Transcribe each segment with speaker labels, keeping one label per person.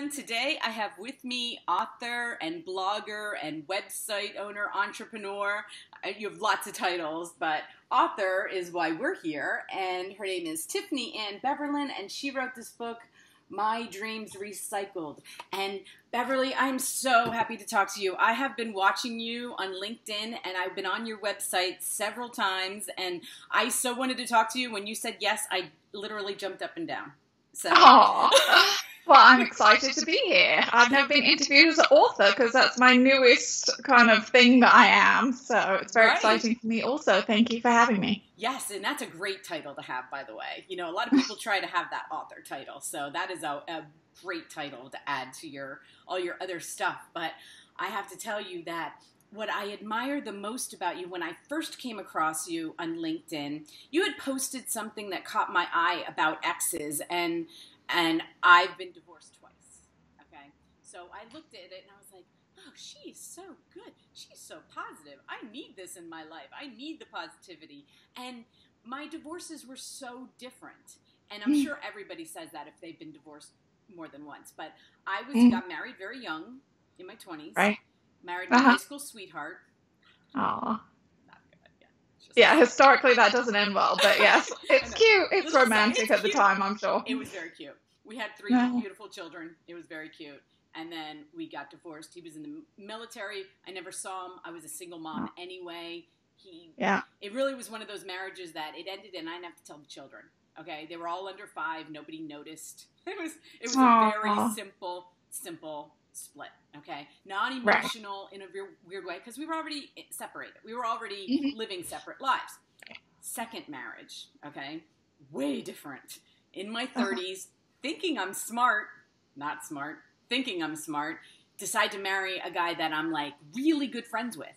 Speaker 1: everyone. Today I have with me author and blogger and website owner, entrepreneur. You have lots of titles, but author is why we're here. And her name is Tiffany Beverlin, and she wrote this book, My Dreams Recycled. And Beverly, I'm so happy to talk to you. I have been watching you on LinkedIn, and I've been on your website several times, and I so wanted to talk to you. When you said yes, I literally jumped up and down. So.
Speaker 2: Well, I'm excited to be here. I've never been interviewed as an author because that's my newest kind of thing that I am. So it's very exciting for me also. Thank you for having me.
Speaker 1: Yes, and that's a great title to have, by the way. You know, a lot of people try to have that author title. So that is a great title to add to all your other stuff. But I have to tell you that what I admire the most about you, when I first came across you on LinkedIn, you had posted something that caught my eye about exes, and I've been divorced twice, okay? So I looked at it and I was like, oh, she is so good. She's so positive. I need this in my life. I need the positivity. And my divorces were so different. And I'm sure everybody says that if they've been divorced more than once. But I got married very young, in my 20s.
Speaker 2: Right.
Speaker 1: Married my high school sweetheart.
Speaker 2: Aw.
Speaker 1: Yeah,
Speaker 2: historically that doesn't end well, but yes, it's cute. It's romantic at the time, I'm sure.
Speaker 1: It was very cute. We had 3 beautiful children. It was very cute. And then we got divorced. He was in the military. I never saw him. I was a single mom anyway. It really was one of those marriages that it ended and I didn't have to tell the children. Okay, they were all under 5. Nobody noticed. It was a very simple split. Okay, not emotional in a weird way because we were already separated. We were already living separate lives. Second marriage. Okay, way different. In my 30s, thinking I'm smart, not smart, thinking I'm smart, decide to marry a guy that I'm like really good friends with.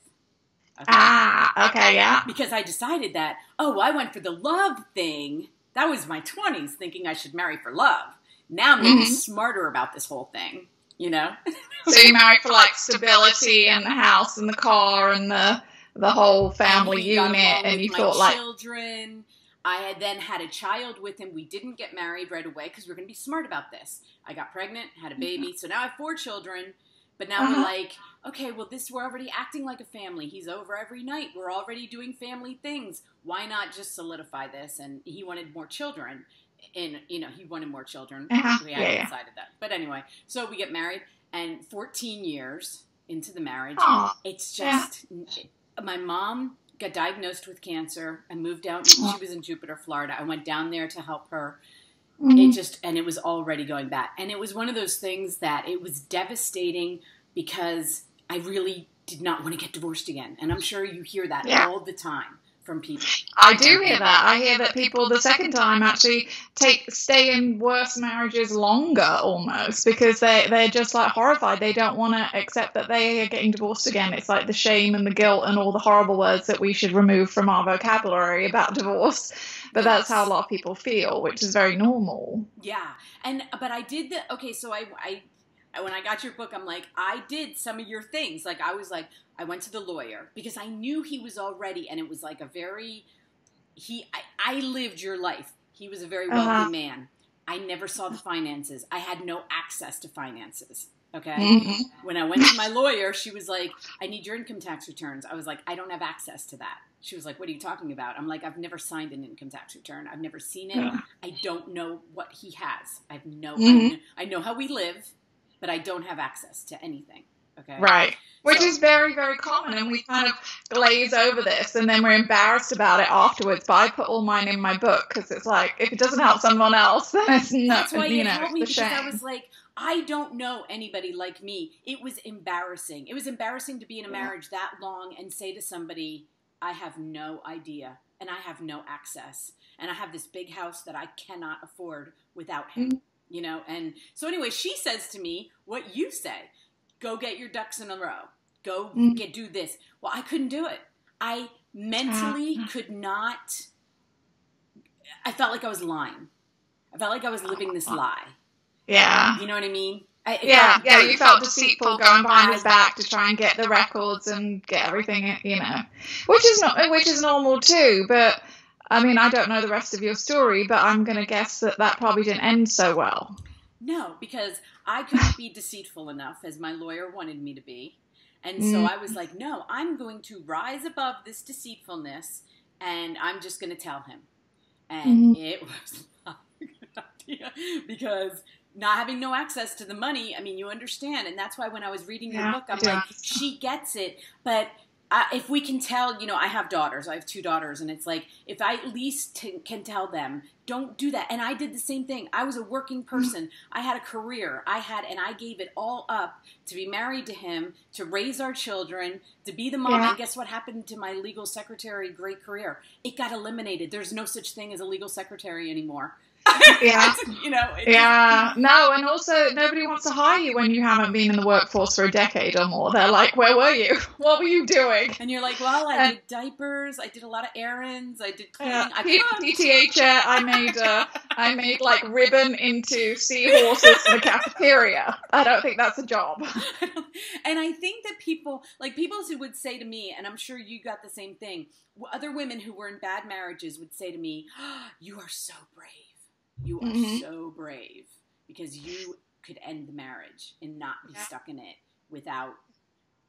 Speaker 1: Okay. Because I decided that, I went for the love thing. That was my 20s, thinking I should marry for love. Now I'm getting smarter about this whole thing, you know?
Speaker 2: So you married for like stability and the house and the car and the whole family unit, and you thought like
Speaker 1: children. I had then had a child with him. We didn't get married right away because we were going to be smart about this. I got pregnant, had a baby, so now I have 4 children. But now we're like, okay, well, we're already acting like a family. He's over every night. We're already doing family things. Why not just solidify this? And he wanted more children. And, he wanted more children. We hadn't decided that. But anyway, so we get married. And 14 years into the marriage, it's just, my mom got diagnosed with cancer. I moved out. She was in Jupiter, Florida. I went down there to help her. It was already going bad. And it was one of those things that it was devastating because I really did not want to get divorced again. And I'm sure you hear that all the time from people.
Speaker 2: I do hear that. I hear that people the second time actually stay in worse marriages longer almost because they're just like horrified. They don't want to accept that they are getting divorced again. It's like the shame and the guilt and all the horrible words that we should remove from our vocabulary about divorce. But that's how a lot of people feel, which is very normal.
Speaker 1: Yeah. But I did so I when I got your book, I'm like, I did some of your things. Like, I went to the lawyer because I knew he was already, and it was like I lived your life. He was a very wealthy man. I never saw the finances. I had no access to finances. Okay. When I went to my lawyer, she was like, I need your income tax returns. I was like, I don't have access to that. She was like, what are you talking about? I'm like, I've never signed an income tax return. I've never seen it. I don't know what he has. I know how we live, but I don't have access to anything. Okay.
Speaker 2: Right. Which is very, very common. And we kind of glaze over this and then we're embarrassed about it afterwards. But I put all mine in my book because it's like, if it doesn't help someone else, then it's not,
Speaker 1: that's why it helped me,
Speaker 2: because
Speaker 1: I was like, I don't know anybody like me. It was embarrassing. It was embarrassing to be in a marriage that long and say to somebody, I have no idea and I have no access. And I have this big house that I cannot afford without him. And so anyway, she says to me what you say, go get your ducks in a row, go do this. Well, I couldn't do it. I mentally could not. I felt like I was lying. I felt like I was living this lie.
Speaker 2: Yeah.
Speaker 1: You know what I mean?
Speaker 2: You felt deceitful going behind his back to try and get the records and get everything, which is normal too, but I mean, I don't know the rest of your story, but I'm going to guess that probably didn't end so well.
Speaker 1: No, because I couldn't be deceitful enough as my lawyer wanted me to be. And so I was like, no, I'm going to rise above this deceitfulness, and I'm just going to tell him. And it was not a good idea, because not having no access to the money, I mean, you understand. And that's why when I was reading your book, I'm like, she gets it. But if we can tell, I have daughters. I have 2 daughters. And it's like, if I at least can tell them, don't do that. And I did the same thing. I was a working person. I had a career. And I gave it all up to be married to him, to raise our children, to be the mom. And guess what happened to my legal secretary great career? It got eliminated. There's no such thing as a legal secretary anymore.
Speaker 2: Yeah. No, and also nobody wants to hire you when you haven't been in the workforce for a decade or more. They're like, where were you? What were you doing?
Speaker 1: And you're like, well, I did diapers, I did a lot of errands, I did cleaning.
Speaker 2: PTA chair, I made like ribbon into seahorses in the cafeteria. I don't think that's a job.
Speaker 1: And I think that people who would say to me, and I'm sure you got the same thing, other women who were in bad marriages would say to me, oh, you are so brave. You are so brave, because you could end the marriage and not be stuck in it without,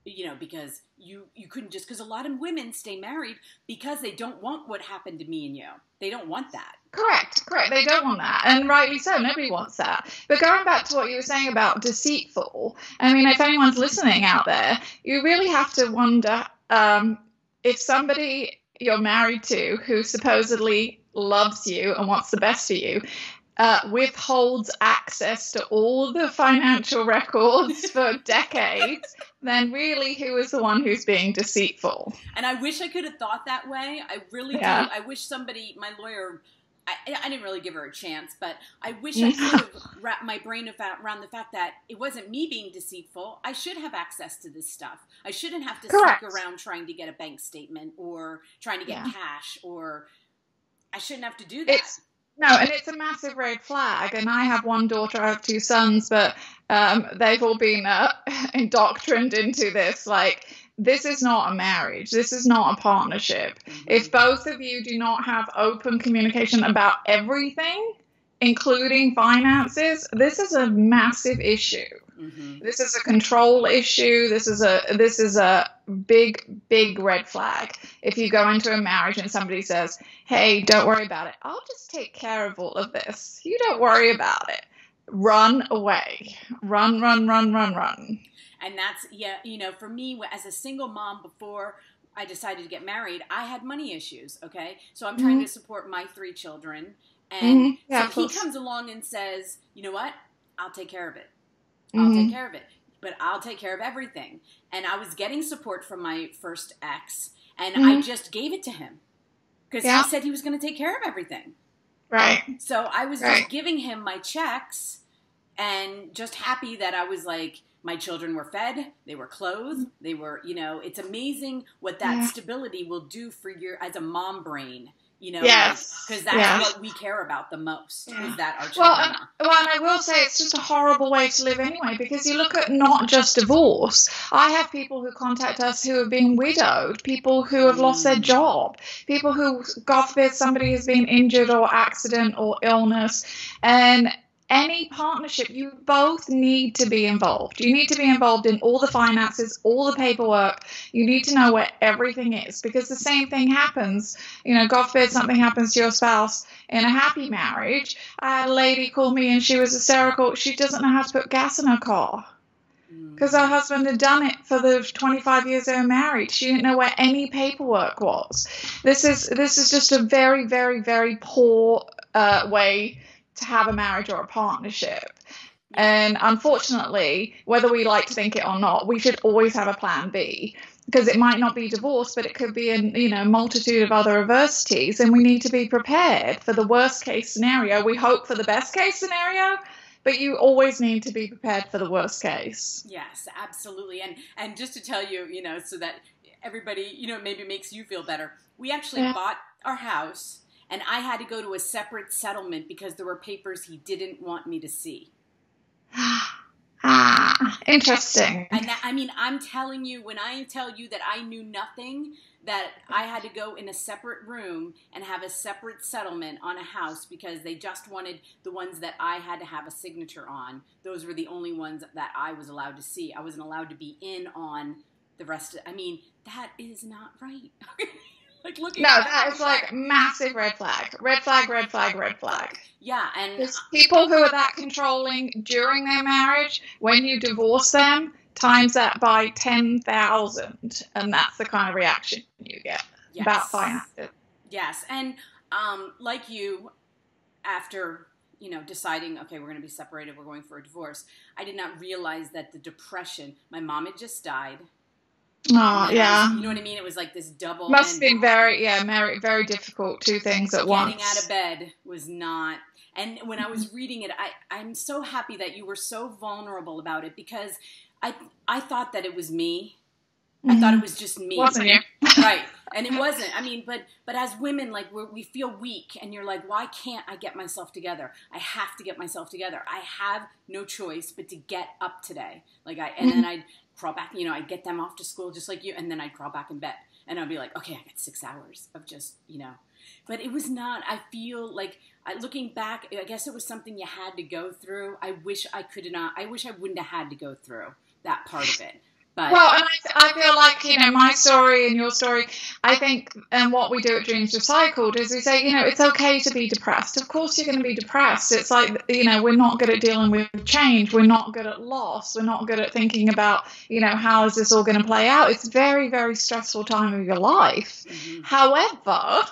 Speaker 1: because you couldn't just, because a lot of women stay married because they don't want what happened to me and you. They don't want that.
Speaker 2: Correct. They don't want that. And rightly so. Nobody wants that. But going back to what you were saying about deceitful, I mean, if anyone's listening out there, you really have to wonder if somebody you're married to who supposedly loves you and wants the best for you withholds access to all the financial records for decades, then really who is the one who's being deceitful?
Speaker 1: And I wish I could have thought that way. I really do. I wish my lawyer, I didn't really give her a chance, but I wish I could have wrapped my brain around the fact that it wasn't me being deceitful. I should have access to this stuff. I shouldn't have to sneak around trying to get a bank statement or trying to get cash, or I shouldn't have to do that.
Speaker 2: And it's a massive red flag. And I have one daughter, I have 2 sons, but they've all been indoctrined into this. Like, this is not a marriage. This is not a partnership. If both of you do not have open communication about everything, including finances, this is a massive issue. This is a control issue. This is a big red flag. If you go into a marriage and somebody says, hey, don't worry about it, I'll just take care of all of this, you don't worry about it, run away. Run.
Speaker 1: And that's, for me, as a single mom, before I decided to get married, I had money issues, okay? So I'm trying to support my 3 children. And so he comes along and says, you know what? I'll take care of it. I'll take care of it. But I'll take care of everything. And I was getting support from my first ex, and I just gave it to him. Because he said he was going to take care of everything.
Speaker 2: Right.
Speaker 1: So I was just giving him my checks and just happy that I was like, my children were fed, they were clothed, they were, it's amazing what that stability will do for as a mom brain. Because that's what we care about the most, is that our children
Speaker 2: and I will say it's just a horrible way to live anyway, because you look at not just divorce. I have people who contact us who have been widowed, people who have lost their job, people who, God forbid, somebody has been injured or accident or illness, and any partnership, you both need to be involved. You need to be involved in all the finances, all the paperwork. You need to know where everything is, because the same thing happens. God forbid something happens to your spouse in a happy marriage. I had a lady call me and she was hysterical. She doesn't know how to put gas in her car because her husband had done it for the 25 years they were married. She didn't know where any paperwork was. This is just a very, very, very poor way to have a marriage or a partnership. And unfortunately, whether we like to think it or not, we should always have a plan B, because it might not be divorce, but it could be a multitude of other adversities, and we need to be prepared for the worst case scenario. We hope for the best case scenario, but you always need to be prepared for the worst case.
Speaker 1: Yes, absolutely. And just to tell you, so that everybody, maybe makes you feel better, we actually bought our house, and I had to go to a separate settlement because there were papers he didn't want me to see.
Speaker 2: Interesting.
Speaker 1: And I'm telling you, when I tell you that I knew nothing, that I had to go in a separate room and have a separate settlement on a house because they just wanted the ones that I had to have a signature on. Those were the only ones that I was allowed to see. I wasn't allowed to be in on the rest of it. I mean, that is not right. Like looking.
Speaker 2: No, that is like massive red flag. Red flag, red flag, red flag.
Speaker 1: Yeah, and
Speaker 2: there's people who are that controlling during their marriage, when you divorce them, times that by 10,000, and that's the kind of reaction you get about finances.
Speaker 1: Yes, and like you, after deciding, okay, we're going to be separated, we're going for a divorce, I did not realize that the depression. My mom had just died.
Speaker 2: Oh, yeah.
Speaker 1: You know what I mean? It was like this double.
Speaker 2: Must have been very difficult. Two things at once.
Speaker 1: Getting out of bed was not. And when I was reading it, I'm so happy that you were so vulnerable about it, because I thought that it was me. I thought it was just me.
Speaker 2: Wasn't you?
Speaker 1: Right. And it wasn't. I mean, but as women, like we feel weak, and you're like, why can't I get myself together? I have to get myself together. I have no choice but to get up today. Like and then I'd crawl back, I'd get them off to school just like you, and then I'd crawl back in bed, and I'd be like, okay, I got 6 hours of just, but it was not. I feel like, looking back, I guess it was something you had to go through. I wish I wouldn't have had to go through that part of it. But,
Speaker 2: well, and I feel like, my story and your story, I think, and what we do at Dreams Recycled is we say, it's okay to be depressed. Of course you're going to be depressed. It's like, we're not good at dealing with change. We're not good at loss. We're not good at thinking about, how is this all going to play out? It's a very, very stressful time of your life. Mm-hmm. However,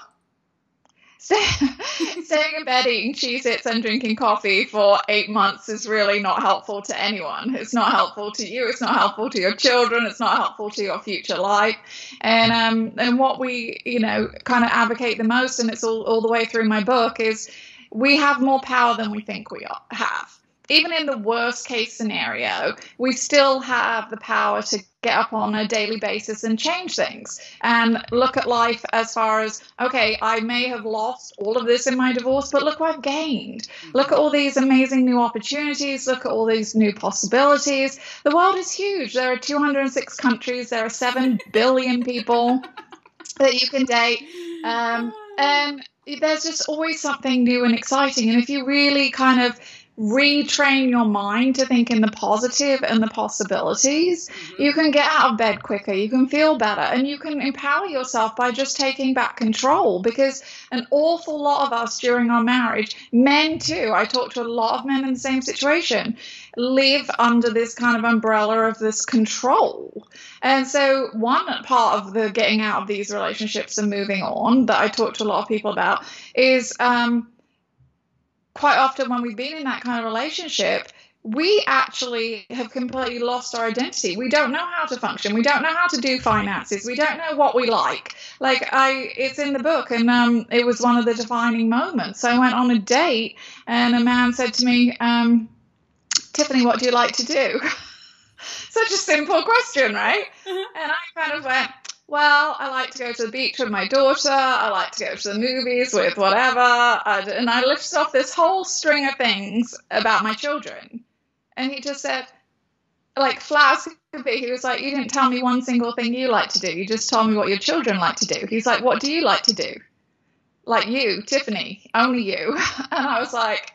Speaker 2: staying in bed eating Cheez-Its and drinking coffee for 8 months is really not helpful to anyone. It's not helpful to you. It's not helpful to your children. It's not helpful to your future life. And what we, kind of advocate the most, and it's all the way through my book, is we have more power than we think we have. Even in the worst case scenario, we still have the power to get up on a daily basis and change things and look at life as far as, okay, I may have lost all of this in my divorce, but look what I've gained. Look at all these amazing new opportunities. Look at all these new possibilities. The world is huge. There are 206 countries. There are 7 billion people that you can date. And there's just always something new and exciting. And if you really kind of retrain your mind to think in the positive and the possibilities, you can get out of bed quicker, you can feel better, and you can empower yourself by just taking back control. Because an awful lot of us during our marriage, men too, I talk to a lot of men in the same situation, live under this kind of umbrella of this control. And so one part of the getting out of these relationships and moving on that I talk to a lot of people about is quite often when we've been in that kind of relationship, we actually have completely lost our identity. We don't know how to function. We don't know how to do finances. We don't know what we like. It's in the book, and it was one of the defining moments. I went on a date, and a man said to me, Tiffany, what do you like to do? Such a simple question, right? And I kind of went, well, I like to go to the beach with my daughter. I like to go to the movies with whatever. And I listed off this whole string of things about my children. And he just said, like flowers could be, he was like, you didn't tell me one single thing you like to do. You just told me what your children like to do. He's like, what do you like to do? Like you, Tiffany, only you. And I was like,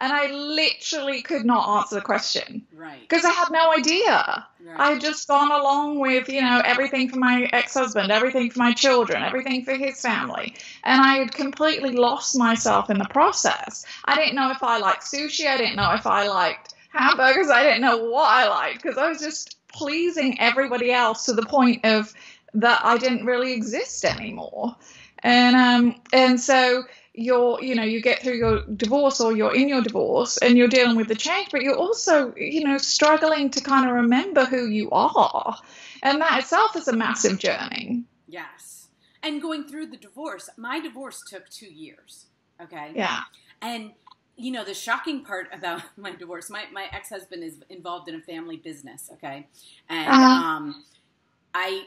Speaker 2: and I literally could not answer the question.
Speaker 1: Right.
Speaker 2: Because I had no idea. Right. I had just gone along with, everything for my ex-husband, everything for my children, everything for his family. And I had completely lost myself in the process. I didn't know if I liked sushi. I didn't know if I liked hamburgers. I didn't know what I liked, because I was just pleasing everybody else to the point of that I didn't really exist anymore. And so you get through your divorce, or you're in your divorce and you're dealing with the change, but you're also, struggling to kind of remember who you are. And that itself is a massive journey.
Speaker 1: Yes. And going through the divorce, my divorce took 2 years. Okay.
Speaker 2: Yeah. And,
Speaker 1: the shocking part about my divorce, my ex-husband is involved in a family business. Okay. And,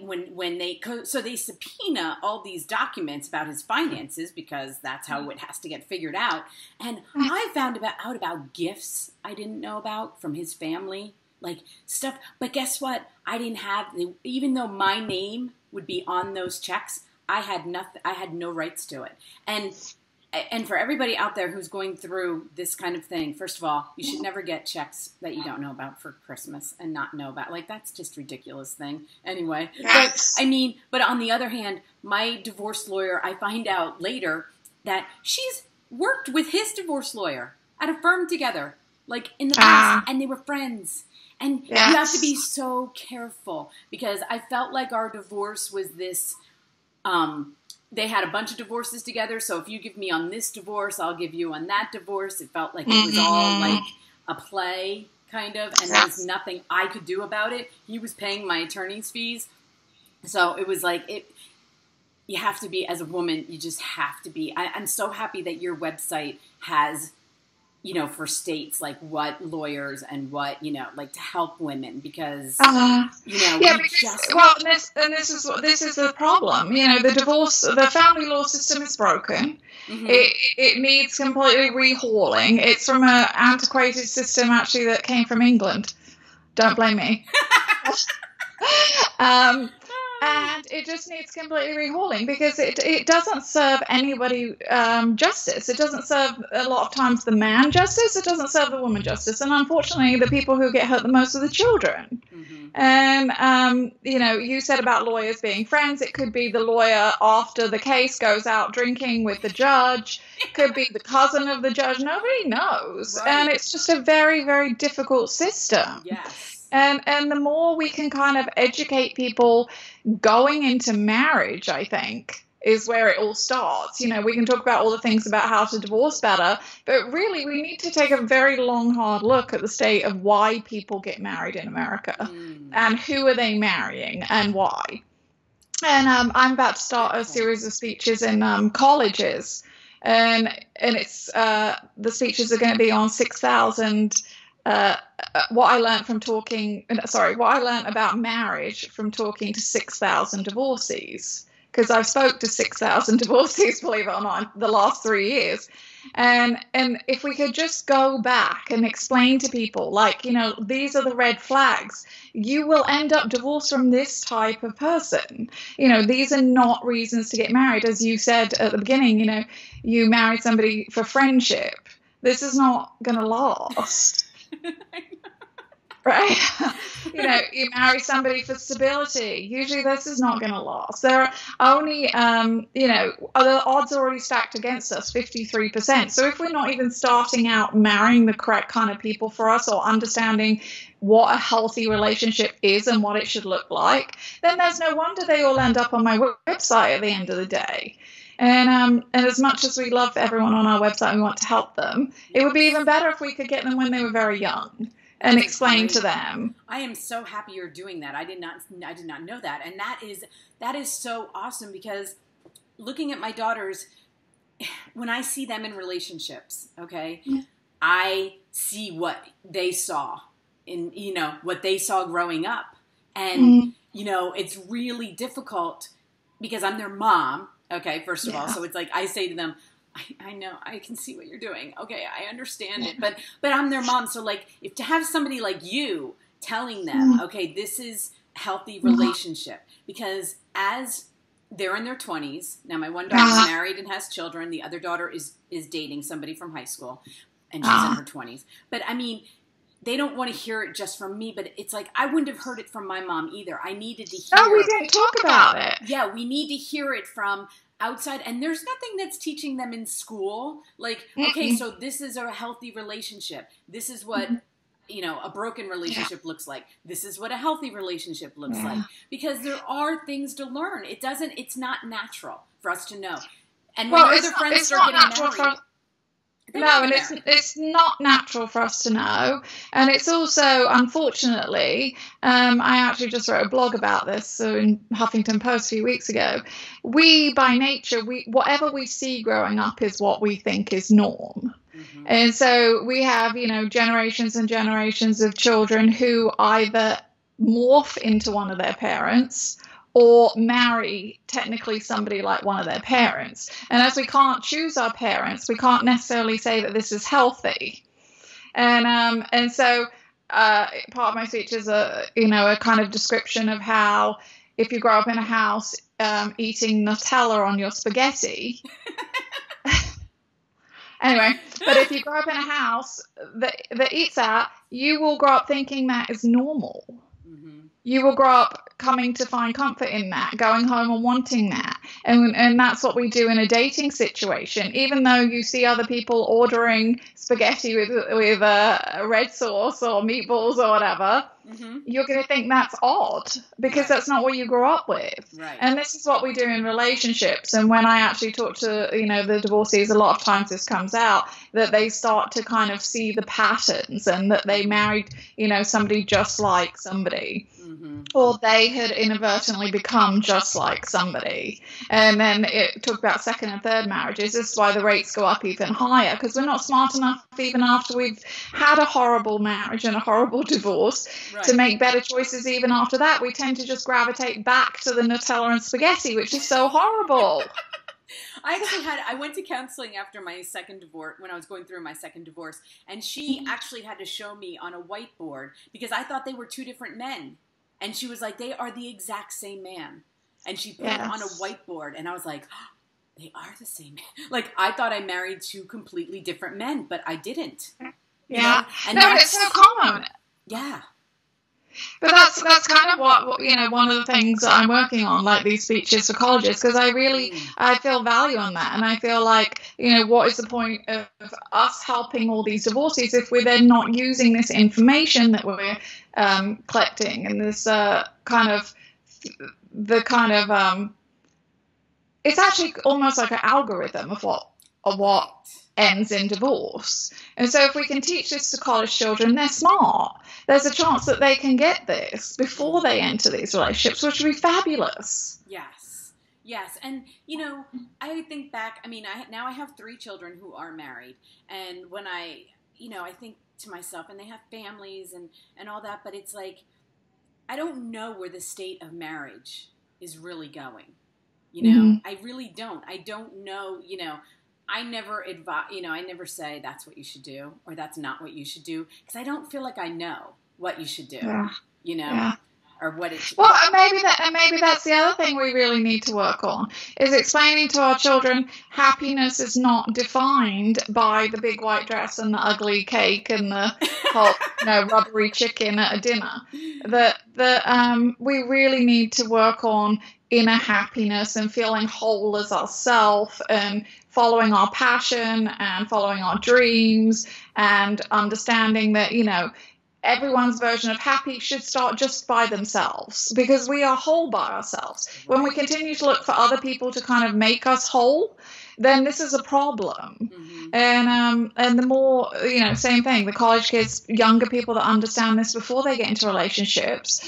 Speaker 1: when they subpoena all these documents about his finances, because that's how it has to get figured out. And I found out about gifts I didn't know about from his family, like stuff. But guess what? I didn't have, even though my name would be on those checks, I had nothing. I had no rights to it. And for everybody out there who's going through this kind of thing, first of all, you should never get checks that you don't know about for Christmas and not know about. Like, that's just a ridiculous thing. Anyway,
Speaker 2: Yes.
Speaker 1: but on the other hand, my divorce lawyer, I find out later that she's worked with his divorce lawyer at a firm together, like in the past, and they were friends. And you have to be so careful, because I felt like our divorce was this, they had a bunch of divorces together. So if you give me on this divorce, I'll give you on that divorce. It felt like it was all like a play, kind of, and there was nothing I could do about it. He was paying my attorney's fees. So it was like, you have to be, as a woman, you just have to be. I'm so happy that your website has, you know, for states, like what lawyers and what, you know, like to help women, because, you know,
Speaker 2: this is the problem. You know, the family law system is broken. Mm-hmm. It needs completely rehauling. It's from an antiquated system, actually, that came from England. Don't blame me. And it just needs completely rehauling, because it doesn't serve anybody justice. It doesn't serve, a lot of times, the man justice. It doesn't serve the woman justice. And unfortunately, the people who get hurt the most are the children. Mm-hmm. And, you know, you said about lawyers being friends. It could be the lawyer after the case goes out drinking with the judge. It could be the cousin of the judge. Nobody knows. Right. And it's just a very, very difficult system.
Speaker 1: Yes.
Speaker 2: And the more we can kind of educate people going into marriage, I think, is where it all starts. You know, we can talk about all the things about how to divorce better, but really we need to take a very long, hard look at the state of why people get married in America and who are they marrying and why. And I'm about to start a series of speeches in colleges, and it's the speeches are going to be on 6,000 what I learned about marriage from talking to 6,000 divorcees, because I've spoke to 6,000 divorcees, believe it or not, the last 3 years. And if we could just go back and explain to people, like, you know, these are the red flags. You will end up divorced from this type of person. You know, these are not reasons to get married. As you said at the beginning, you know, you married somebody for friendship. This is not going to last. Right? You know, you marry somebody for stability. Usually this is not going to last. There are only, you know, the odds are already stacked against us, 53%. So if we're not even starting out marrying the correct kind of people for us, or understanding what a healthy relationship is and what it should look like, then there's no wonder they all end up on my website at the end of the day. And as much as we love everyone on our website and we want to help them, it would be even better if we could get them when they were very young and explain to them.
Speaker 1: I am so happy you're doing that. I did not know that. And that is so awesome, because looking at my daughters, when I see them in relationships, okay, I see what they saw in, you know, what they saw growing up. And, you know, it's really difficult because I'm their mom. Okay, first of all, so it's like I say to them, I know, I can see what you're doing. Okay, I understand it, but I'm their mom. So like, if to have somebody like you telling them, okay, this is healthy relationship, because as they're in their 20s now, my one daughter's married and has children. The other daughter is dating somebody from high school, and she's in her 20s. But I mean, they don't want to hear it just from me, but it's like, I wouldn't have heard it from my mom either. I needed to hear it.
Speaker 2: Oh, we didn't talk about it.
Speaker 1: Yeah, we need to hear it from outside, and there's nothing that's teaching them in school. Like, okay, so this is a healthy relationship. This is what, you know, a broken relationship looks like. This is what a healthy relationship looks like. Because there are things to learn. It's not natural for us to know. And when other friends start getting married,
Speaker 2: no, and it's not natural for us to know. And it's also, unfortunately, I actually just wrote a blog about this in Huffington Post a few weeks ago. We, by nature, whatever we see growing up is what we think is norm. And so we have, you know, generations and generations of children who either morph into one of their parents or marry technically somebody like one of their parents. And as we can't choose our parents, we can't necessarily say that this is healthy. And so part of my speech is a kind of description of how if you grow up in a house eating Nutella on your spaghetti. Anyway, but if you grow up in a house that eats that, you will grow up thinking that is normal. Mm-hmm. You will grow up coming to find comfort in that, going home and wanting that. And that's what we do in a dating situation. Even though you see other people ordering spaghetti with red sauce or meatballs or whatever, mm-hmm. you're going to think that's odd because that's not what you grew up with.
Speaker 1: Right.
Speaker 2: And this is what we do in relationships. And when I actually talk to, the divorcees, a lot of times this comes out, that they start to kind of see the patterns and that they married, somebody just like somebody. Mm-hmm. Or they had inadvertently become just like somebody. And then it talked about second and third marriages. This is why the rates go up even higher, because we're not smart enough, even after we've had a horrible marriage and a horrible divorce, to make better choices even after that. We tend to just gravitate back to the Nutella and spaghetti, which is so horrible.
Speaker 1: I went to counseling after my second divorce, when I was going through my second divorce, and she actually had to show me on a whiteboard, because I thought they were two different men. And she was like, they are the exact same man. And she put it on a whiteboard. And I was like, oh, they are the same man. Like, I thought I married two completely different men, but I didn't.
Speaker 2: Yeah. And it's so common.
Speaker 1: Yeah.
Speaker 2: But that's kind of what, one of the things that I'm working on, like these speeches for colleges, because I feel value on that. And I feel like, what is the point of us helping all these divorcees if we're then not using this information that we're collecting and this it's actually almost like an algorithm of what ends in divorce. And so if we can teach this to college children, they're smart. There's a chance that they can get this before they enter these relationships, which would be fabulous.
Speaker 1: Yes. And, I think back, I have 3 children who are married. And when I think to myself, and they have families and all that, but it's like, I don't know where the state of marriage is really going. Mm-hmm. I really don't. I don't know, I never advise, I never say that's what you should do or that's not what you should do, because I don't feel like I know what you should do, or what it should.
Speaker 2: Well, and maybe that's the other thing we really need to work on, is explaining to our children happiness is not defined by the big white dress and the ugly cake and the hot, rubbery chicken at a dinner. That we really need to work on inner happiness and feeling whole as ourselves and following our passion and following our dreams and understanding that, everyone's version of happy should start just by themselves, because we are whole by ourselves. When we continue to look for other people to kind of make us whole, then this is a problem. Mm-hmm. And the more, same thing, the college kids, younger people that understand this before they get into relationships,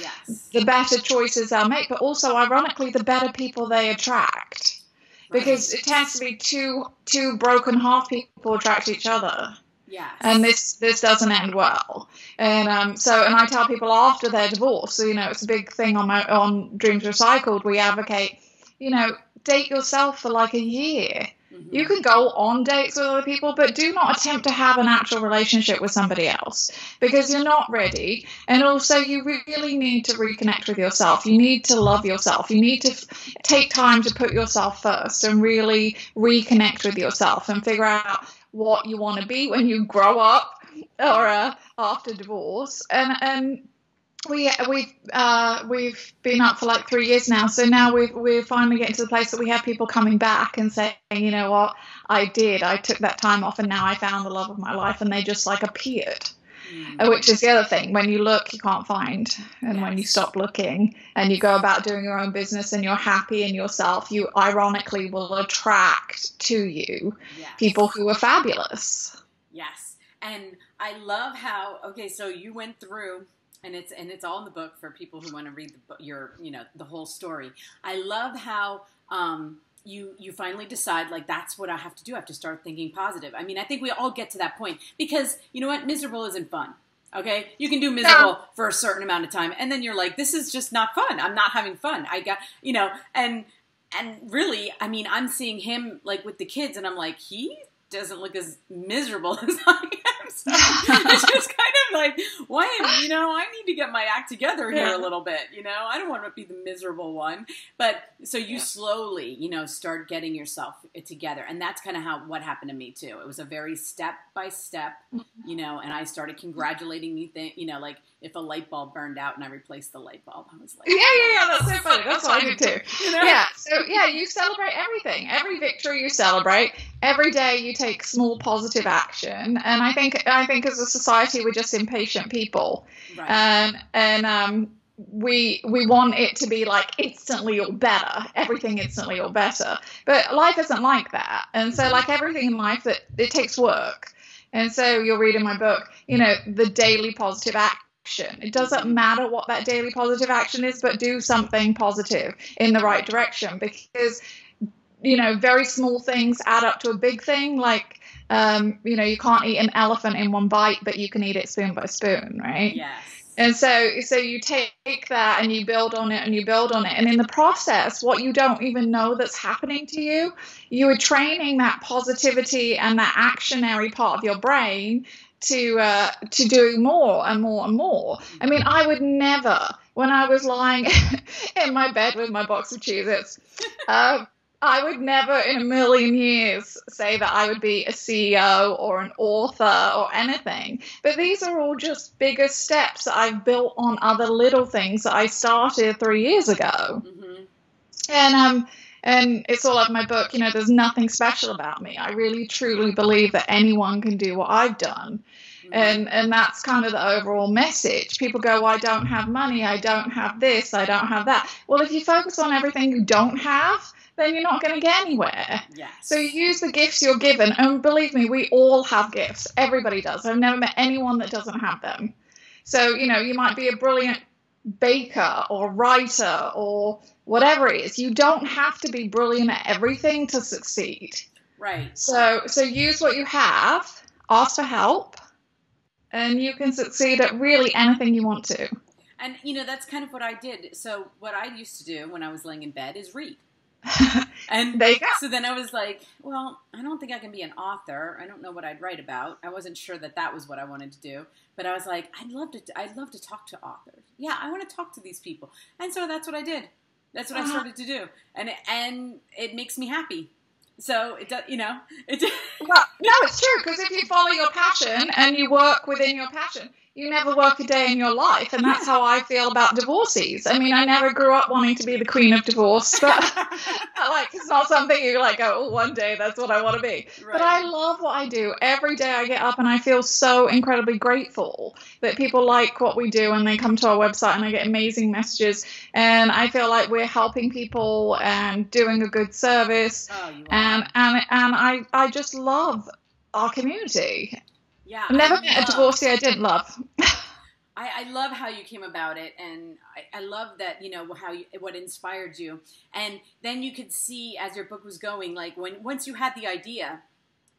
Speaker 2: the better choices they'll make, but also, ironically, the better people they attract. Because it tends to be two broken half people attract each other.
Speaker 1: Yes.
Speaker 2: And this doesn't end well. And and I tell people after their divorce, it's a big thing on Dreams Recycled. We advocate, date yourself for like a year. Mm-hmm. You can go on dates with other people, but do not attempt to have an actual relationship with somebody else, because you're not ready. And also, you really need to reconnect with yourself. You need to love yourself. You need to take time to put yourself first and really reconnect with yourself and figure out what you want to be when you grow up or after divorce. And we've been up for like 3 years now, so now we're finally getting to the place that we have people coming back and saying, you know what, I took that time off and now I found the love of my life, and they just like appeared. Which is the other thing. When you look, you can't find. And when you stop looking and you go about doing your own business and you're happy in yourself, you ironically will attract to you people who are fabulous.
Speaker 1: Yes. And I love how, so you went through, and it's all in the book for people who want to read the whole story. I love how you finally decide, like, that's what I have to do. I have to start thinking positive. I think we all get to that point, because you know what? Miserable isn't fun. Okay? You can do miserable for a certain amount of time, and then you're like, this is just not fun. I'm not having fun. I got, and really, I'm seeing him, like, with the kids, and I'm like, he doesn't look as miserable as I am. So it's just kind of like, why, I need to get my act together here a little bit, I don't want to be the miserable one. But so you slowly, start getting yourself together. And that's kind of what happened to me too. It was a very step by step, and I started congratulating me, like if a light bulb burned out and I replaced the light bulb, I was like,
Speaker 2: yeah, that's so funny. That's what I did too. Yeah. So you celebrate everything. Every victory you celebrate. Every day you take small positive action. And I think as a society we're just impatient people. Right. We want it to be like instantly or better, everything instantly or better. But life isn't like that. And so like everything in life, that it takes work. And so you'll read in my book, the daily positive action. It doesn't matter what that daily positive action is, but do something positive in the right direction, because, very small things add up to a big thing. Like, you can't eat an elephant in one bite, but you can eat it spoon by spoon, right?
Speaker 1: Yes.
Speaker 2: And so you take that and you build on it and you build on it. And in the process, what you don't even know that's happening to you, you are training that positivity and that actionary part of your brain to do more and more and more. I mean, I would never, when I was lying in my bed with my box of Cheez-Its, I would never in a million years say that I would be a CEO or an author or anything. But these are all just bigger steps that I've built on other little things that I started 3 years ago. Mm-hmm. And it's all over my book. There's nothing special about me. I really, truly believe that anyone can do what I've done. Mm-hmm. And that's kind of the overall message. People go, well, I don't have money. I don't have this. I don't have that. Well, if you focus on everything you don't have, then you're not going to get anywhere. Yes. So you use the gifts you're given. And believe me, we all have gifts. Everybody does. I've never met anyone that doesn't have them. So, you might be a brilliant baker or writer or whatever it is. You don't have to be brilliant at everything to succeed. Right. So use what you have, ask for help, and you can succeed at really anything you want to.
Speaker 1: And, that's kind of what I did. So what I used to do when I was laying in bed is read. And there you go. So then I was like, well, I don't think I can be an author. I don't know what I'd write about. I wasn't sure that was what I wanted to do. But I was like, I'd love to talk to authors. Yeah, I want to talk to these people. And so that's what I did. That's what I started to do. And it makes me happy. So it does, Well, no,
Speaker 2: it's true, because if you follow your passion and you work within your passion, you never work a day in your life. And that's how I feel about divorcees. I mean, I never grew up wanting to be the queen of divorce, but it's not something you go, one day that's what I want to be. Right. But I love what I do. Every day I get up and I feel so incredibly grateful that people like what we do and they come to our website and I get amazing messages. And I feel like we're helping people and doing a good service. Oh, you are. And I just love our community. Yeah, I've never met a divorcee I didn't love.
Speaker 1: I love how you came about it, and I love that, what inspired you. And then you could see as your book was going, like once you had the idea,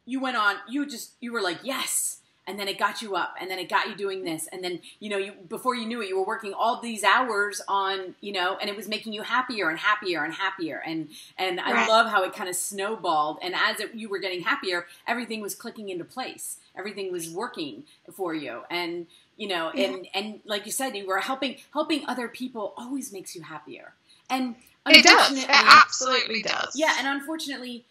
Speaker 1: you went on, you were like, yes. And then it got you up, and then it got you doing this. And then, before you knew it, you were working all these hours on, and it was making you happier and happier and happier. And I love how it kind of snowballed. And as you were getting happier, everything was clicking into place. Everything was working for you. And, and like you said, you were helping other people always makes you happier. And
Speaker 2: it does. It absolutely does.
Speaker 1: Yeah. And unfortunately,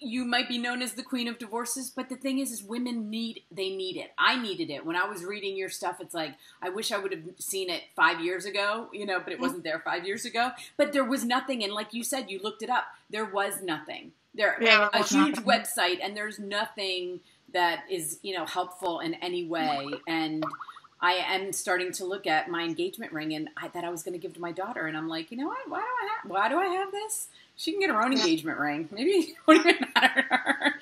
Speaker 1: you might be known as the queen of divorces, but the thing is women need it. I needed it. When I was reading your stuff, it's like, I wish I would have seen it 5 years ago, but it wasn't there 5 years ago. But there was nothing. And like you said, you looked it up. There was nothing. A huge website, and there's nothing that is, helpful in any way. And I am starting to look at my engagement ring that I was going to give to my daughter. And I'm like, what? Why do I have this? She can get her own engagement ring. Maybe it wouldn't even matter to her,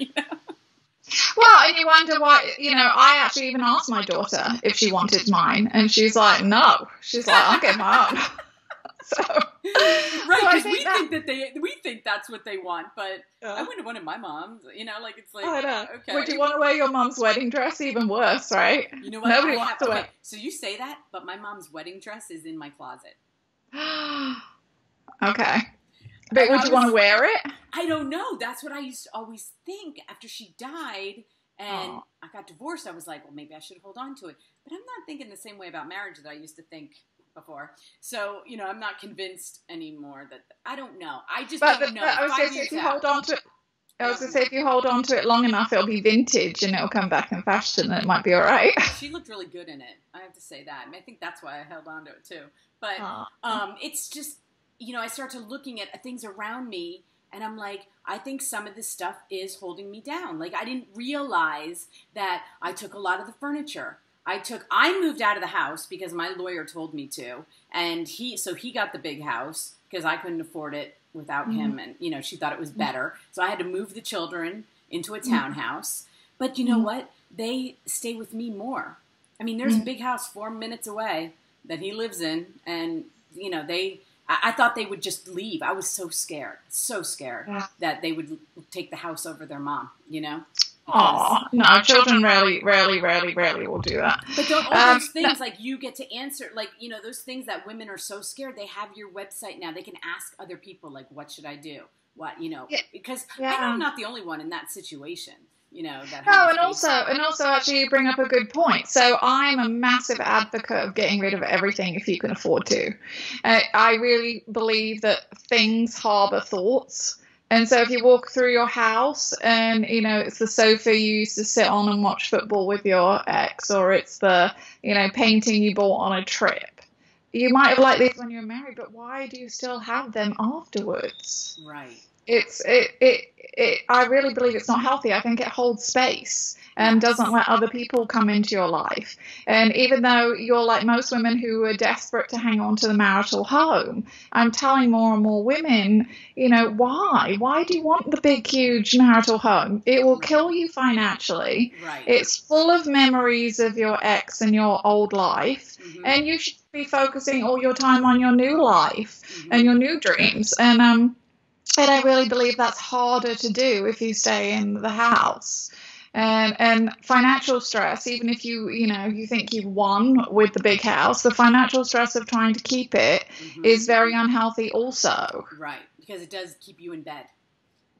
Speaker 2: Well, and you wonder why, I actually even asked my daughter if she wanted mine. And she's like, no. She's like, I'll get my own. So,
Speaker 1: right, because we think that's what they want, but I wouldn't have wanted my mom's. It's like,
Speaker 2: I know. Okay. Would you want to wear your mom's wedding dress? Even worse, right?
Speaker 1: You know what?
Speaker 2: Nobody wants to wear.
Speaker 1: So you say that, but my mom's wedding dress is in my closet.
Speaker 2: Okay. But would you want to wear it?
Speaker 1: I don't know. That's what I used to always think after she died. And I got divorced. I was like, well, maybe I should hold on to it. But I'm not thinking the same way about marriage that I used to think before. So, I'm not convinced anymore that, I don't know. I just don't know.
Speaker 2: I was going to say, if you hold on to it, if you hold on to it long enough, it'll be vintage and it'll come back in fashion and it might be all right.
Speaker 1: She looked really good in it. I have to say that. I think that's why I held on to it too. But it's just, I start to looking at things around me and I'm like, I think some of this stuff is holding me down. Like, I didn't realize that I took a lot of the furniture. I moved out of the house because my lawyer told me to. And he got the big house because I couldn't afford it without him. And, she thought it was better. So I had to move the children into a townhouse. But you know what? They stay with me more. I mean, there's a big house 4 minutes away that he lives in. And, I thought they would just leave. I was so scared that they would take the house over their mom,
Speaker 2: Oh, no, children rarely will do that.
Speaker 1: But all those things, like, you get to answer, like, those things that women are so scared, they have your website now. They can ask other people, like, what should I do? What, because I know I'm not the only one in that situation.
Speaker 2: And also actually you bring up a good point. So I'm a massive advocate of getting rid of everything if you can afford to. I really believe that things harbor thoughts. And so if you walk through your house and, it's the sofa you used to sit on and watch football with your ex, or it's the, painting you bought on a trip. You might have liked these when you were married, but why do you still have them afterwards?
Speaker 1: Right.
Speaker 2: I really believe it's not healthy. I think it holds space and doesn't let other people come into your life. And even though you're like most women who are desperate to hang on to the marital home, I'm telling more and more women, why? Why do you want the big, huge marital home? It will kill you financially.
Speaker 1: Right.
Speaker 2: It's full of memories of your ex and your old life. And you should be focusing all your time on your new life and your new dreams. And I really believe that's harder to do if you stay in the house. And financial stress, even if you think you've won with the big house, the financial stress of trying to keep it is very unhealthy also.
Speaker 1: Right, because it does keep you in bed.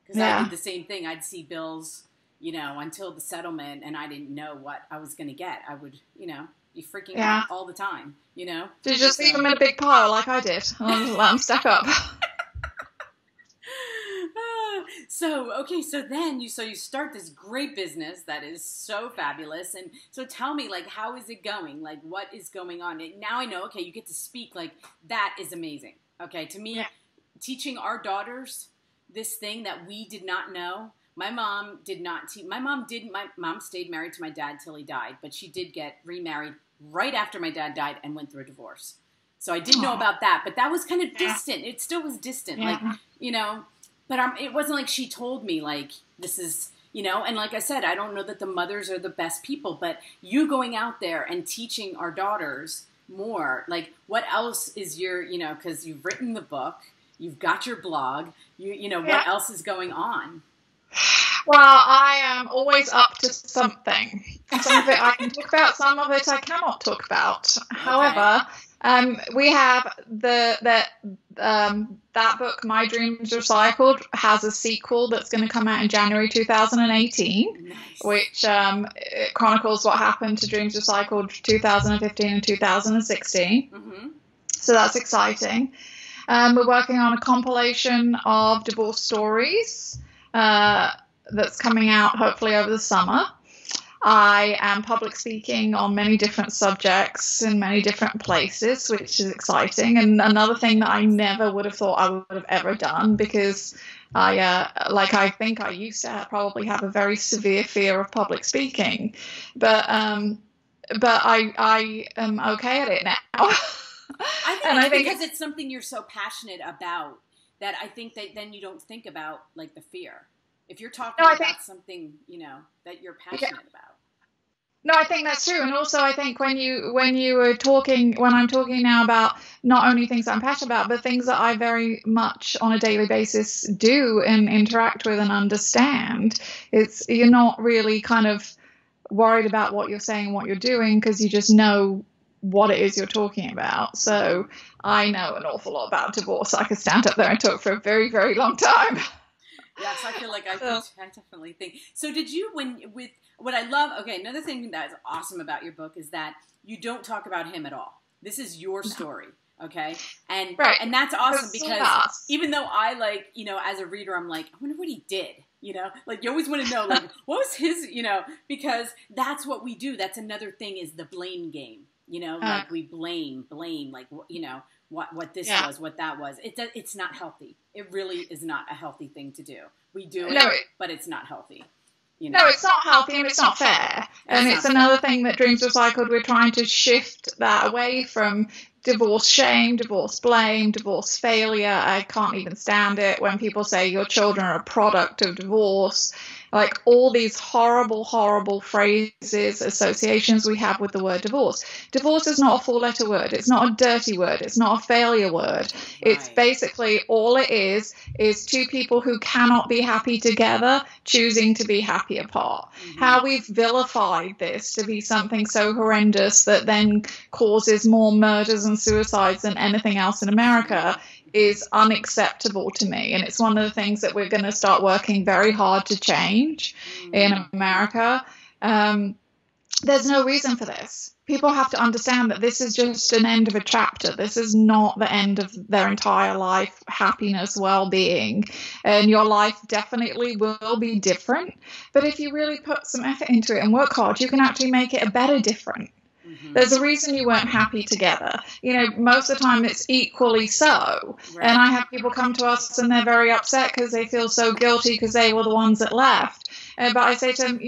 Speaker 1: Because I did the same thing. I'd see bills, until the settlement, and I didn't know what I was going to get. I would, be freaking out all the time,
Speaker 2: Did you just leave them in a big pile like I did? And let them stack up.
Speaker 1: So then you start this great business that is so fabulous. And so tell me, like, how is it going? Like, what is going on? Now I know, okay, you get to speak, like, that is amazing. Okay, to me, teaching our daughters this thing that we did not know. My mom did not teach. My mom stayed married to my dad till he died, but she did get remarried right after my dad died and went through a divorce. So I did know about that, but that was kind of distant. It still was distant, like, But it wasn't like she told me, like, this is, and like I said, I don't know that the mothers are the best people, but you going out there and teaching our daughters more, like, what else is your, because you've written the book, you've got your blog, what else is going on?
Speaker 2: Well, I am always up to something. Some of it I can talk about, some of it I cannot talk about. Okay. However, we have that book, My Dreams Recycled, has a sequel that's going to come out in January 2018, which chronicles what happened to Dreams Recycled 2015 and 2016. So that's exciting. We're working on a compilation of divorce stories that's coming out hopefully over the summer. I am public speaking on many different subjects in many different places, which is exciting. And another thing that I never would have thought I would have ever done, because I think I used to probably have a very severe fear of public speaking, but I am okay at it now.
Speaker 1: I think because it's something you're so passionate about that I think that then you don't think about, like, the fear. If you're talking about something, that you're passionate about.
Speaker 2: No, I think that's true. And also I think when I'm talking now about not only things I'm passionate about, but things that I very much on a daily basis do and interact with and understand, you're not really kind of worried about what you're saying and what you're doing, because you just know what it is you're talking about. So I know an awful lot about divorce. I could stand up there and talk for a very, very long time.
Speaker 1: Yes, I feel like I definitely think. So did you, what I love, okay, another thing that is awesome about your book is that you don't talk about him at all. This is your story, okay? And and that's awesome because even though I like, as a reader, I'm like, I wonder what he did, Like you always want to know, like, what was his, because that's what we do. That's another thing is the blame game, like we blame, like, what this was, what that was. It's not healthy. It really is not a healthy thing to do. We do it, but it's not healthy.
Speaker 2: No, it's not healthy and it's not fair. And it's another thing that Dreams Recycled, we're trying to shift that away from divorce shame, divorce blame, divorce failure. I can't even stand it when people say your children are a product of divorce. Like all these horrible, horrible phrases, associations we have with the word divorce. Divorce is not a four-letter word. It's not a dirty word. It's not a failure word. Right. It's basically all it is two people who cannot be happy together choosing to be happy apart. Mm-hmm. How we've vilified this to be something so horrendous that then causes more murders and suicides than anything else in America is unacceptable to me. And it's one of the things that we're going to start working very hard to change in America. There's no reason for this. People have to understand that this is just an end of a chapter. This is not the end of their entire life, happiness, well-being. And your life definitely will be different. But if you really put some effort into it and work hard, you can actually make it a better different. There's a reason you weren't happy together. Most of the time it's equally so. Right. And I have people come to us and they're very upset because they feel so guilty because they were the ones that left. But I say to them,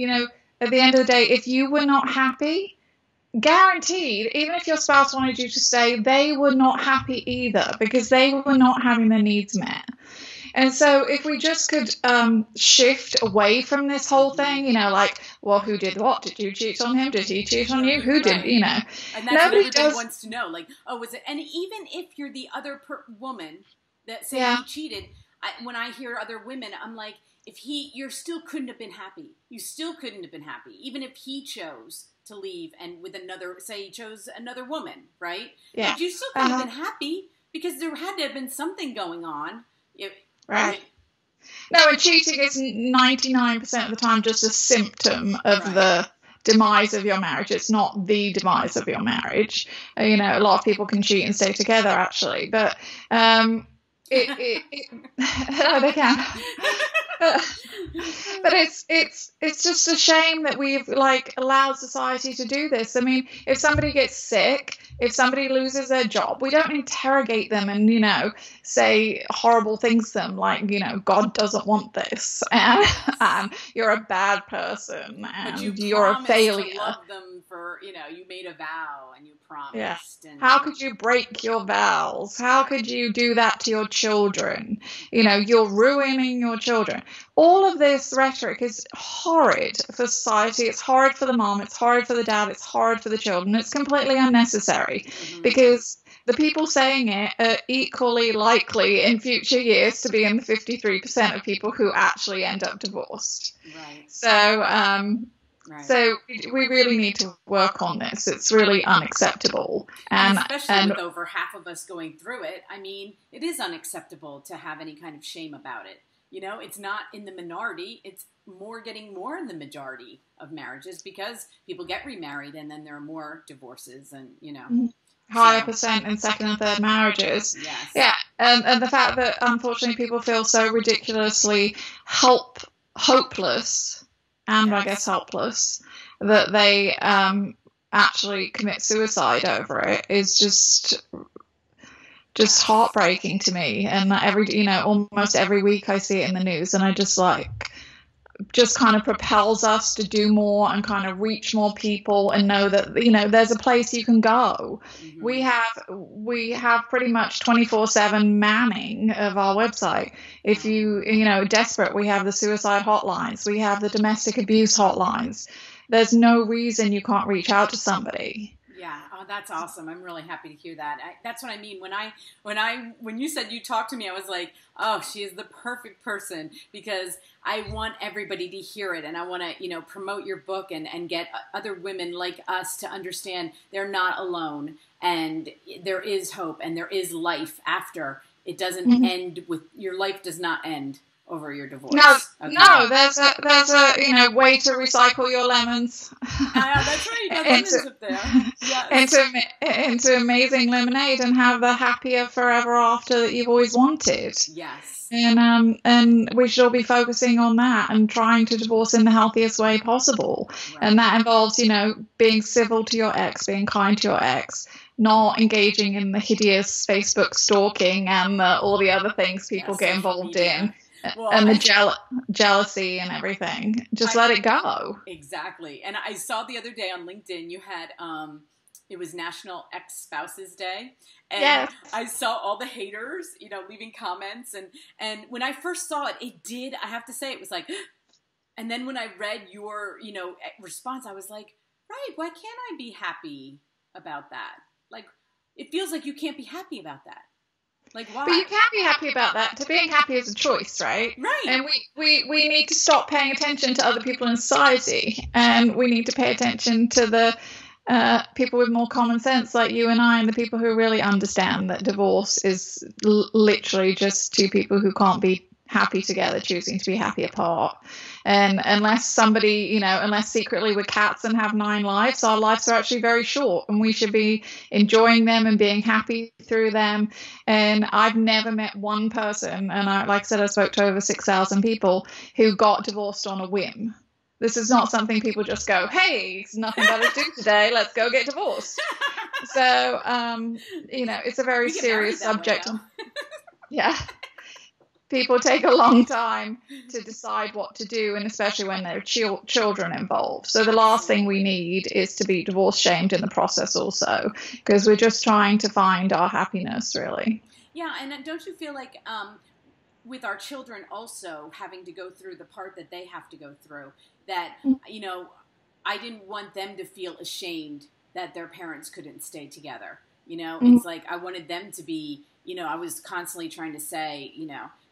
Speaker 2: at the end of the day, if you were not happy, guaranteed, even if your spouse wanted you to stay, they were not happy either because they were not having their needs met. And so if we just could shift away from this whole thing, like, well, who did what? Did you cheat on him? Did he cheat on you? Who did,
Speaker 1: And that's nobody what everybody wants to know. Like, oh, was it? And even if you're the other woman that say you cheated, when I hear other women, I'm like, you still couldn't have been happy. You still couldn't have been happy. Even if he chose to leave and with another, say he chose another woman, right? Yeah. But you still couldn't have been happy because there had to have been something going on.
Speaker 2: Right. No, and cheating is 99% of the time just a symptom of the demise of your marriage. It's not the demise of your marriage. A lot of people can cheat and stay together, actually, but they can. But it's just a shame that we've allowed society to do this. I mean, if somebody gets sick, if somebody loses their job, we don't interrogate them and say horrible things to them like God doesn't want this and you're a bad person and you're a failure.
Speaker 1: To love them for you made a vow and you promised.
Speaker 2: Yeah. And how could you break your vows? How could you do that to your children? You're ruining your children. All of this rhetoric is horrid for society. It's horrid for the mom. It's horrid for the dad. It's horrid for the children. It's completely unnecessary because the people saying it are equally likely in future years to be in the 53% of people who actually end up divorced. Right. So we really need to work on this. It's really unacceptable.
Speaker 1: And especially with over half of us going through it, I mean, it is unacceptable to have any kind of shame about it. It's not in the minority. It's getting more in the majority of marriages because people get remarried and then there are more divorces and,
Speaker 2: higher percent in second and third marriages.
Speaker 1: Yes.
Speaker 2: Yeah. And the fact that unfortunately people feel so ridiculously hopeless and I guess helpless that they actually commit suicide over it is just heartbreaking to me. And almost every week I see it in the news and I just kind of propels us to do more and kind of reach more people and know that there's a place you can go. Mm-hmm. We have pretty much 24/7 manning of our website. If you desperate, we have the suicide hotlines, we have the domestic abuse hotlines. There's no reason you can't reach out to somebody.
Speaker 1: Yeah. Oh, that's awesome. I'm really happy to hear that. That's what I mean. When you said you talked to me, I was like, oh, she is the perfect person because I want everybody to hear it. And I want to, promote your book and get other women like us to understand they're not alone and there is hope and there is life after. It doesn't end with, your life does not end over your divorce.
Speaker 2: No,
Speaker 1: okay.
Speaker 2: no, there's a way to recycle your lemons.
Speaker 1: That's right, you got lemons up there. Yes.
Speaker 2: into amazing lemonade and have the happier forever after that you've always wanted.
Speaker 1: Yes.
Speaker 2: And we should all be focusing on that and trying to divorce in the healthiest way possible. Right. And that involves, being civil to your ex, being kind to your ex, not engaging in the hideous Facebook stalking and all the other things people get involved in. Well, and the jealousy and everything. Just let it go.
Speaker 1: Exactly. And I saw the other day on LinkedIn, you had, it was National Ex-Spouses Day. And yes. I saw all the haters, leaving comments. And when I first saw it, I have to say, it was like, and then when I read your, response, I was like, right, why can't I be happy about that? Like, it feels like you can't be happy about that. Like, why?
Speaker 2: But you can be happy about that. To being happy is a choice, right?
Speaker 1: Right.
Speaker 2: And we need to stop paying attention to other people in society, and we need to pay attention to the people with more common sense like you and I, and the people who really understand that divorce is literally just two people who can't be happy together choosing to be happy apart. And unless somebody, unless secretly we're cats and have 9 lives, our lives are actually very short, and we should be enjoying them and being happy through them. And I've never met one person, and like I said, I spoke to over 6,000 people who got divorced on a whim. This is not something people just go, hey, it's nothing better to do today, let's go get divorced. So, it's a very serious subject. Yeah. People take a long time to decide what to do, and especially when there are children involved. So the last thing we need is to be divorce shamed in the process also, because we're just trying to find our happiness, really.
Speaker 1: Yeah, and don't you feel like with our children also having to go through the part that they have to go through, that, I didn't want them to feel ashamed that their parents couldn't stay together. It's like I wanted them to be, I was constantly trying to say,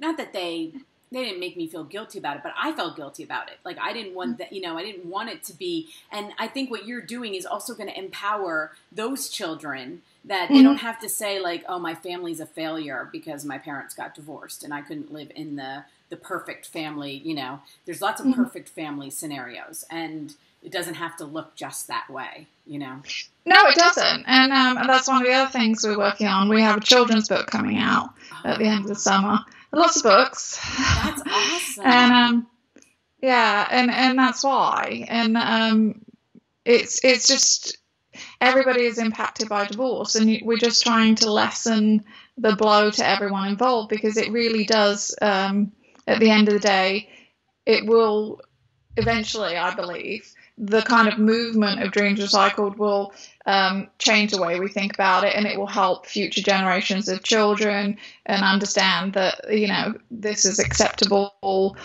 Speaker 1: not that they didn't make me feel guilty about it, but I felt guilty about it. Like I didn't want that, I didn't want it to be. And I think what you're doing is also going to empower those children that they don't have to say like, oh, my family's a failure because my parents got divorced and I couldn't live in the perfect family. There's lots of perfect family scenarios, and it doesn't have to look just that way,
Speaker 2: No, it doesn't. And that's one of the other things we're working on. We have a children's book coming out at the end of the summer. Lots of books.
Speaker 1: That's awesome.
Speaker 2: And and that's why. And it's just everybody is impacted by divorce, and we're just trying to lessen the blow to everyone involved, because it really does. At the end of the day, it will eventually, I believe, the kind of movement of Dreams Recycled will change the way we think about it, and it will help future generations of children and understand that, this is acceptable,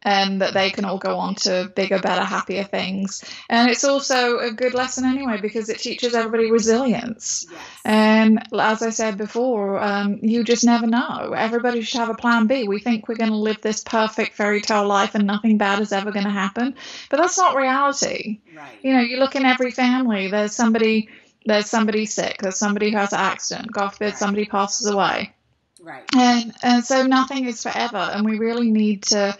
Speaker 2: and that they can all go on to bigger, better, happier things. And it's also a good lesson anyway, because it teaches everybody resilience.
Speaker 1: Yes.
Speaker 2: And as I said before, you just never know. Everybody should have a plan B. We think we're going to live this perfect fairy tale life and nothing bad is ever going to happen. But that's not reality.
Speaker 1: Right.
Speaker 2: You look in every family, there's somebody sick, there's somebody who has an accident, God forbid somebody passes away.
Speaker 1: Right.
Speaker 2: And so nothing is forever, and we really need to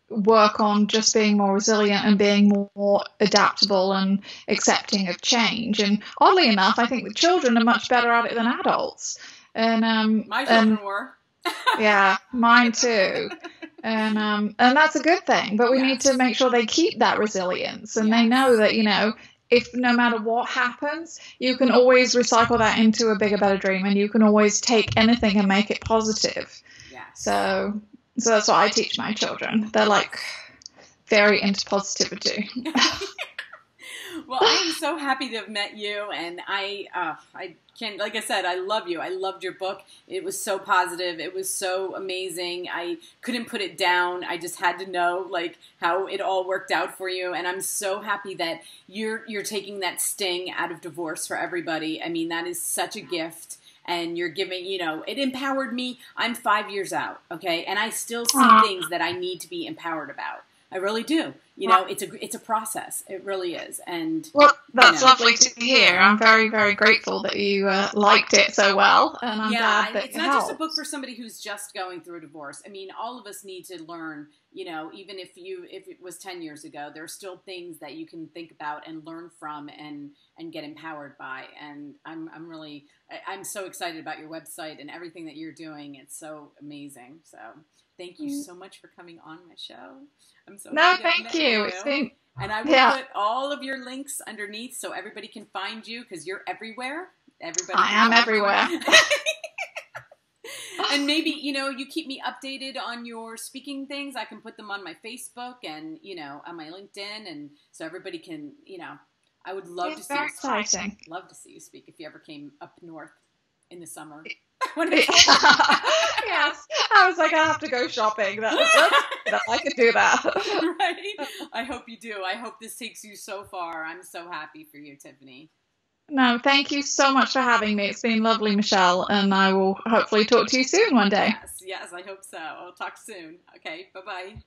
Speaker 2: work on just being more resilient and being more adaptable and accepting of change. And oddly enough, I think the children are much better at it than adults. And
Speaker 1: my children were.
Speaker 2: Yeah, mine too. And that's a good thing. But we need to make sure they keep that resilience, and they know that, if no matter what happens, you can always recycle that into a bigger, better dream, and you can always take anything and make it positive.
Speaker 1: Yeah.
Speaker 2: So that's what I teach my children. They're like very into positivity.
Speaker 1: Well, I am so happy to have met you, and I can't, like I said, I love you. I loved your book. It was so positive. It was so amazing. I couldn't put it down. I just had to know like how it all worked out for you, and I'm so happy that you're taking that sting out of divorce for everybody. I mean, that is such a gift. And you're giving, it empowered me. I'm 5 years out, okay? And I still see things that I need to be empowered about. I really do. it's a process. It really is. And
Speaker 2: well, that's lovely to hear. I'm very, very grateful that you liked it so well, and I'm glad that
Speaker 1: it's not just a book for somebody who's just going through a divorce. I mean, all of us need to learn. Even if it was 10 years ago, there are still things that you can think about and learn from and get empowered by. And I'm so excited about your website and everything that you're doing. It's so amazing. So thank you so much for coming on my show. I'm so
Speaker 2: thank you. It's been,
Speaker 1: and I will put all of your links underneath so everybody can find you, because you're everywhere.
Speaker 2: I am everywhere.
Speaker 1: And maybe, you keep me updated on your speaking things. I can put them on my Facebook and, on my LinkedIn. And so everybody can, I would love to see you speak.
Speaker 2: Exciting.
Speaker 1: Love to see you speak if you ever came up north in the summer.
Speaker 2: Yes. I was like, I have to go shopping. I could do that.
Speaker 1: Right. I hope you do. I hope this takes you so far. I'm so happy for you, Tiffany.
Speaker 2: No, thank you so much for having me. It's been lovely, Michelle, and I will hopefully talk to you soon one day.
Speaker 1: Yes, I hope so. I'll talk soon. Okay, bye-bye.